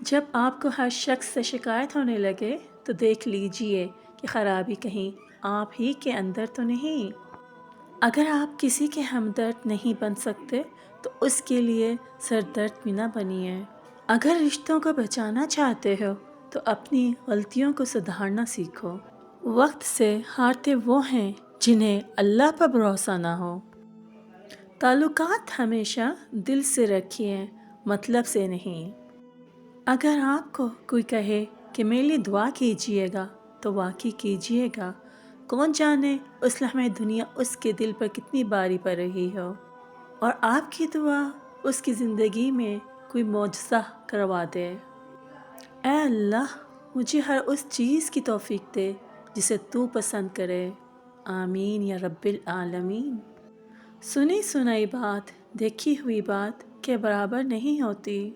جب آپ کو ہر شخص سے شکایت ہونے لگے تو دیکھ لیجئے کہ خرابی کہیں آپ ہی کے اندر تو نہیں۔ اگر آپ کسی کے ہمدرد نہیں بن سکتے تو اس کے لیے سردرد بھی نہ بنیے۔ اگر رشتوں کو بچانا چاہتے ہو تو اپنی غلطیوں کو سدھارنا سیکھو۔ وقت سے ہارتے وہ ہیں جنہیں اللہ پر بھروسہ نہ ہو۔ تعلقات ہمیشہ دل سے رکھیے، مطلب سے نہیں۔ اگر آپ کو کوئی کہے کہ میرے لیے دعا کیجیے گا تو واقعی کیجیے گا۔ کون جانے اس لمحے دنیا اس کے دل پر کتنی باری پڑ رہی ہو اور آپ کی دعا اس کی زندگی میں کوئی معجزہ کروا دے۔ اے اللہ، مجھے ہر اس چیز کی توفیق دے جسے تو پسند کرے۔ آمین یا رب العالمین۔ سنی سنائی بات دیکھی ہوئی بات کے برابر نہیں ہوتی۔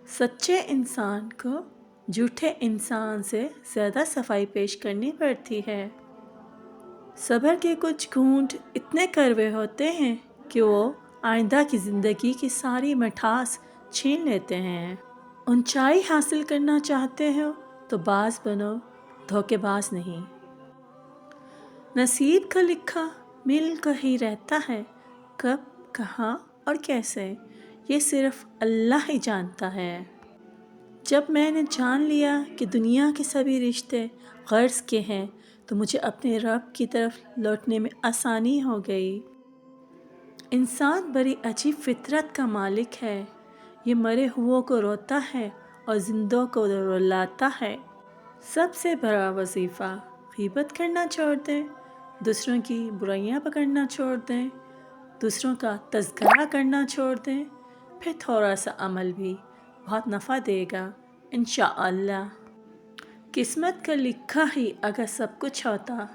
سچے انسان کو جھوٹے انسان سے زیادہ صفائی پیش کرنی پڑتی ہے۔ صبر کے کچھ گھونٹ اتنے کڑوے ہوتے ہیں کہ وہ آئندہ کی زندگی کی ساری مٹھاس چھین لیتے ہیں۔ اونچائی حاصل کرنا چاہتے ہو تو باز بنو، دھوکے باز نہیں۔ نصیب کا لکھا مل کر ہی رہتا ہے، کب، کہاں اور کیسے یہ صرف اللہ ہی جانتا ہے۔ جب میں نے جان لیا کہ دنیا کے سبھی رشتے غرض کے ہیں تو مجھے اپنے رب کی طرف لوٹنے میں آسانی ہو گئی۔ انسان بڑی عجیب فطرت کا مالک ہے، یہ مرے ہوا کو روتا ہے اور زندوں کو رلاتا ہے۔ سب سے بڑا وظیفہ غیبت کرنا چھوڑ دیں، دوسروں کی برائیاں پکڑنا چھوڑ دیں، دوسروں کا تذکرہ کرنا چھوڑ دیں، پھر تھوڑا سا عمل بھی بہت نفع دے گا انشاءاللہ۔ قسمت کا لکھا ہی اگر سب کچھ ہوتا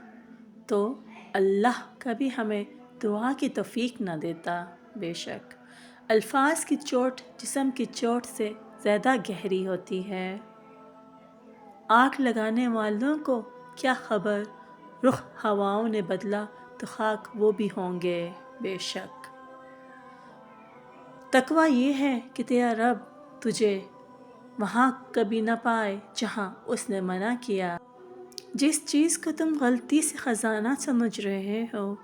تو اللہ کبھی ہمیں دعا کی توفیق نہ دیتا۔ بے شک الفاظ کی چوٹ جسم کی چوٹ سے زیادہ گہری ہوتی ہے۔ آگ لگانے والوں کو کیا خبر، رخ ہواؤں نے بدلا تو خاک وہ بھی ہوں گے۔ بے شک تقویٰ یہ ہے کہ تیرا رب تجھے وہاں کبھی نہ پائے جہاں اس نے منع کیا۔ جس چیز کو تم غلطی سے خزانہ سمجھ رہے ہو،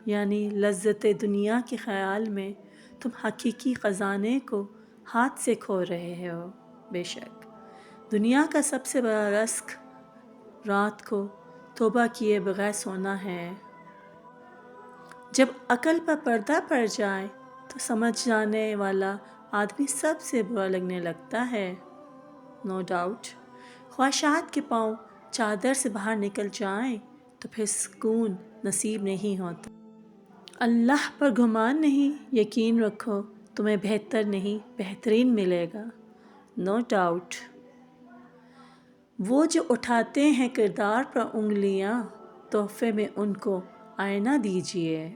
یعنی لذت دنیا کے خیال میں تم حقیقی خزانے کو ہاتھ سے کھو رہے ہو۔ بے شک دنیا کا سب سے بڑا رزق رات کو توبہ کیے بغیر سونا ہے۔ جب عقل پر پردہ پڑ جائے تو سمجھ جانے والا آدمی سب سے برا لگنے لگتا ہے۔ نو ڈاؤٹ خواہشات کے پاؤں چادر سے باہر نکل جائیں تو پھر سکون نصیب نہیں ہوتا۔ اللہ پر گمان نہیں، یقین رکھو تمہیں بہتر نہیں بہترین ملے گا۔ نو ڈاؤٹ وہ جو اٹھاتے ہیں کردار پر انگلیاں، تحفے میں ان کو آئینہ دیجیے۔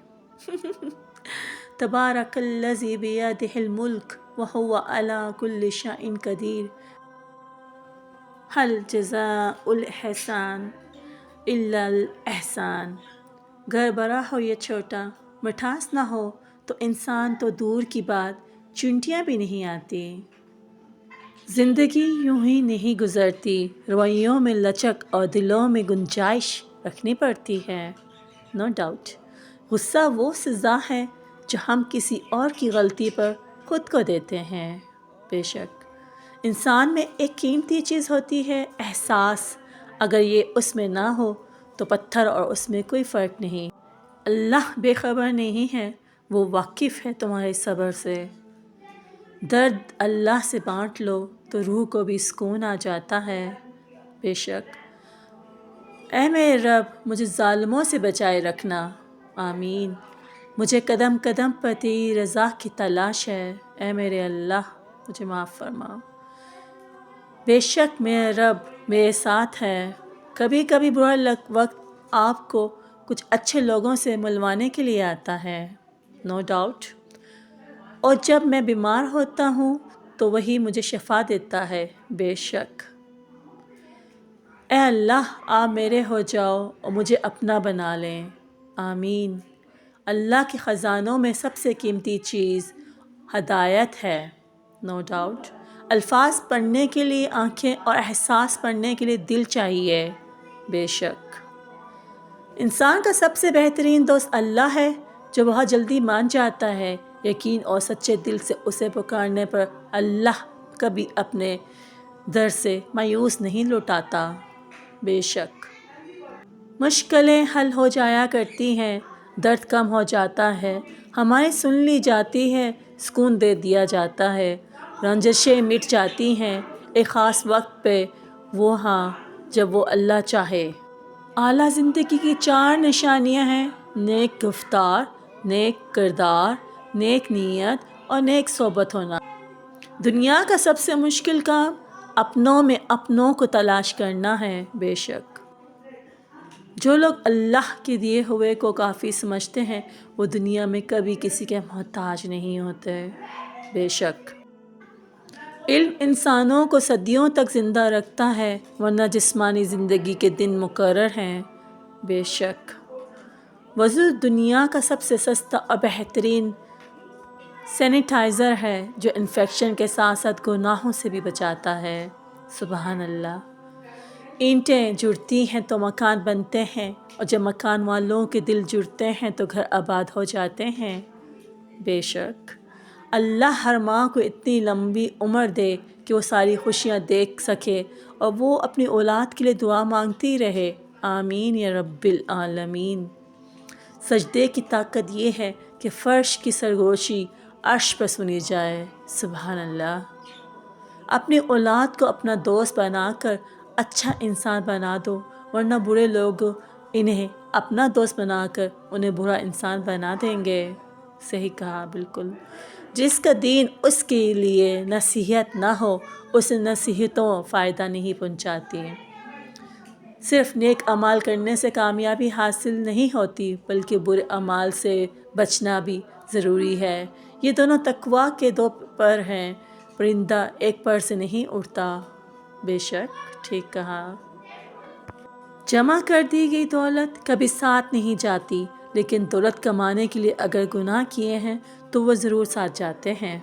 تبارک الذی بیدہ الملک وہو علی کل شیء قدیر، ھل جزاء الاحسان الا الاحسان۔ گھر بڑا ہو یا چھوٹا، مٹھاس نہ ہو تو انسان تو دور کی بات چونٹیاں بھی نہیں آتی۔ زندگی یوں ہی نہیں گزرتی، رویوں میں لچک اور دلوں میں گنجائش رکھنی پڑتی ہے۔ نو ڈاؤٹ غصہ وہ سزا ہے جو ہم کسی اور کی غلطی پر خود کو دیتے ہیں۔ بے شک انسان میں ایک قیمتی چیز ہوتی ہے احساس، اگر یہ اس میں نہ ہو تو پتھر اور اس میں کوئی فرق نہیں۔ اللہ بے خبر نہیں ہے، وہ واقف ہے تمہارے صبر سے۔ درد اللہ سے بانٹ لو تو روح کو بھی سکون آ جاتا ہے۔ بے شک اے میرے رب مجھے ظالموں سے بچائے رکھنا، آمین۔ مجھے قدم قدم پر تیری رضا کی تلاش ہے، اے میرے اللہ مجھے معاف فرما۔ بے شک میرا رب میرے ساتھ ہے، کبھی کبھی برا وقت آپ کو کچھ اچھے لوگوں سے ملوانے کے لیے آتا ہے۔ نو ڈاؤٹ اور جب میں بیمار ہوتا ہوں تو وہی مجھے شفا دیتا ہے۔ بے شک اے اللہ آپ میرے ہو جاؤ اور مجھے اپنا بنا لیں، آمین۔ اللہ کے خزانوں میں سب سے قیمتی چیز ہدایت ہے۔ نو ڈاؤٹ الفاظ پڑھنے کے لیے آنکھیں اور احساس پڑھنے کے لیے دل چاہیے۔ بے شک انسان کا سب سے بہترین دوست اللہ ہے، جو بہت جلدی مان جاتا ہے۔ یقین اور سچے دل سے اسے پکارنے پر اللہ کبھی اپنے در سے مایوس نہیں لوٹاتا۔ بے شک مشکلیں حل ہو جایا کرتی ہیں، درد کم ہو جاتا ہے، ہماری سن لی جاتی ہے، سکون دے دیا جاتا ہے، رنجشیں مٹ جاتی ہیں ایک خاص وقت پہ، وہ ہاں جب وہ اللہ چاہے۔ اعلیٰ زندگی کی 4 نشانیاں ہیں: نیک گفتار، نیک کردار، نیک نیت اور نیک صحبت ہونا۔ دنیا کا سب سے مشکل کام اپنوں میں اپنوں کو تلاش کرنا ہے۔ بے شک جو لوگ اللہ کے دیے ہوئے کو کافی سمجھتے ہیں وہ دنیا میں کبھی کسی کے محتاج نہیں ہوتے۔ بے شک علم انسانوں کو صدیوں تک زندہ رکھتا ہے، ورنہ جسمانی زندگی کے دن مقرر ہیں۔ بے شک وضو دنیا کا سب سے سستا اور بہترین سینیٹائزر ہے، جو انفیکشن کے ساتھ ساتھ گناہوں سے بھی بچاتا ہے۔ سبحان اللہ اینٹیں جڑتی ہیں تو مکان بنتے ہیں، اور جب مکان والوں کے دل جڑتے ہیں تو گھر آباد ہو جاتے ہیں۔ بے شک اللہ ہر ماں کو اتنی لمبی عمر دے کہ وہ ساری خوشیاں دیکھ سکے اور وہ اپنی اولاد کے لیے دعا مانگتی رہے۔ آمین یا رب العالمین۔ سجدے کی طاقت یہ ہے کہ فرش کی سرگوشی عرش پر سنی جائے۔ سبحان اللہ اپنی اولاد کو اپنا دوست بنا کر اچھا انسان بنا دو، ورنہ برے لوگ انہیں اپنا دوست بنا کر انہیں برا انسان بنا دیں گے۔ صحیح کہا بالکل۔ جس کا دین اس کے لیے نصیحت نہ ہو، اسے نصیحتوں فائدہ نہیں پہنچاتی۔ صرف نیک اعمال کرنے سے کامیابی حاصل نہیں ہوتی، بلکہ برے اعمال سے بچنا بھی ضروری ہے۔ یہ دونوں تقویٰ کے 2 پر ہیں، پرندہ ایک پر سے نہیں اڑتا۔ بے شک ٹھیک کہا۔ جمع کر دی گئی دولت کبھی ساتھ نہیں جاتی، لیکن دولت کمانے کے لیے اگر گناہ کیے ہیں تو وہ ضرور ساتھ جاتے ہیں۔